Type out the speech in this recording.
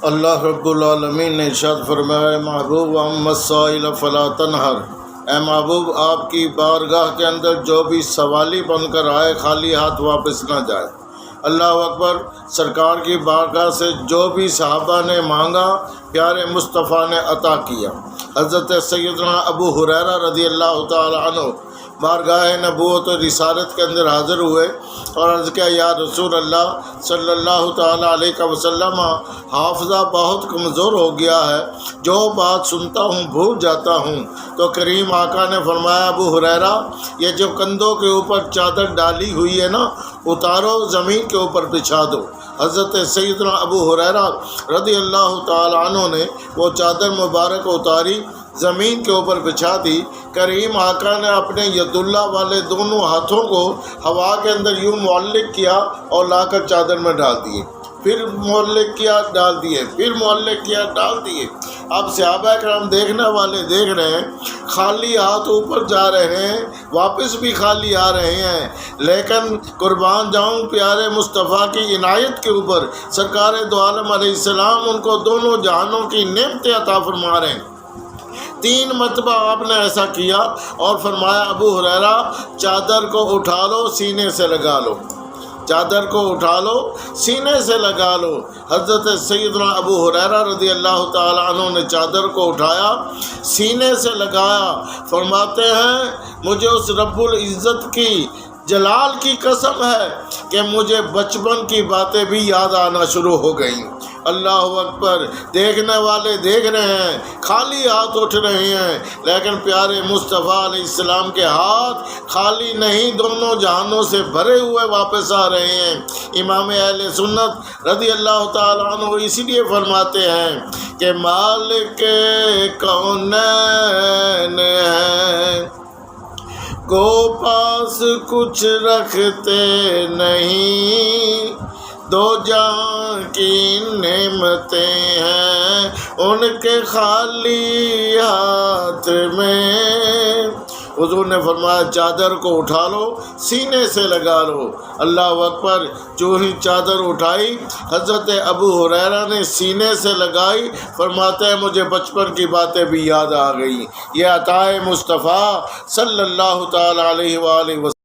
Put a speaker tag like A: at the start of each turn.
A: اللہ رب العالمین نے ارشاد فرمایا محبوب اما السائل فلا تنہر، اے محبوب آپ کی بارگاہ کے اندر جو بھی سوالی بن کر آئے خالی ہاتھ واپس نہ جائے۔ اللہ اکبر۔ سرکار کی بارگاہ سے جو بھی صحابہ نے مانگا پیارے مصطفیٰ نے عطا کیا۔ حضرت سیدنا ابو ہریرہ رضی اللہ تعالی عنہ بارگاہ نبوت و رسالت کے اندر حاضر ہوئے اور عرض کیا یا رسول اللہ صلی اللہ تعالی علیہ وسلم، حافظہ بہت کمزور ہو گیا ہے، جو بات سنتا ہوں بھول جاتا ہوں۔ تو کریم آقا نے فرمایا ابو ہریرہ، یہ جو کندھوں کے اوپر چادر ڈالی ہوئی ہے نا، اتارو زمین کے اوپر بچھا دو۔ حضرت سیدنا ابو ہریرہ رضی اللہ تعالی عنہ نے وہ چادر مبارک اتاری، زمین کے اوپر بچھا دی۔ کریم آقا نے اپنے ید اللہ والے دونوں ہاتھوں کو ہوا کے اندر یوں معلق کیا اور لا کر چادر میں ڈال دیے، پھر معلق کیا ڈال دیے، پھر معلق کیا ڈال دیے۔ اب صحابہ کرام دیکھنے والے دیکھ رہے ہیں، خالی ہاتھ اوپر جا رہے ہیں، واپس بھی خالی آ رہے ہیں، لیکن قربان جاؤں پیارے مصطفیٰ کی عنایت کے اوپر سرکار دو عالم علیہ السلام ان کو دونوں جہانوں کی نعمتیں عطا فرما رہے ہیں۔ 3 مرتبہ آپ نے ایسا کیا اور فرمایا ابو ہریرہ چادر کو اٹھا لو، سینے سے لگا لو، چادر کو اٹھا لو، سینے سے لگا لو۔ حضرت سیدنا ابو ہریرہ رضی اللہ تعالی عنہ نے چادر کو اٹھایا، سینے سے لگایا۔ فرماتے ہیں مجھے اس رب العزت کی جلال کی قسم ہے کہ مجھے بچپن کی باتیں بھی یاد آنا شروع ہو گئیں۔ اللہ اکبر۔ دیکھنے والے دیکھ رہے ہیں، خالی ہاتھ اٹھ رہے ہیں، لیکن پیارے مصطفیٰ علیہ السلام کے ہاتھ خالی نہیں، دونوں جہانوں سے بھرے ہوئے واپس آ رہے ہیں۔ امام اہل سنت رضی اللہ تعالیٰ عنہ اسی لیے فرماتے ہیں کہ مالک کونین ہے کو پاس کچھ رکھتے نہیں، دو جہاں کی نعمتیں ہیں ان کے خالی ہاتھ میں۔ حضور نے فرمایا چادر کو اٹھا لو، سینے سے لگا لو۔ اللہ اکبر۔ جو ہی چادر اٹھائی حضرت ابو ہریرہ نے سینے سے لگائی، فرماتے ہیں مجھے بچپن کی باتیں بھی یاد آ گئی۔ یہ عطائے مصطفیٰ صلی اللہ تعالی علیہ وآلہ وسلم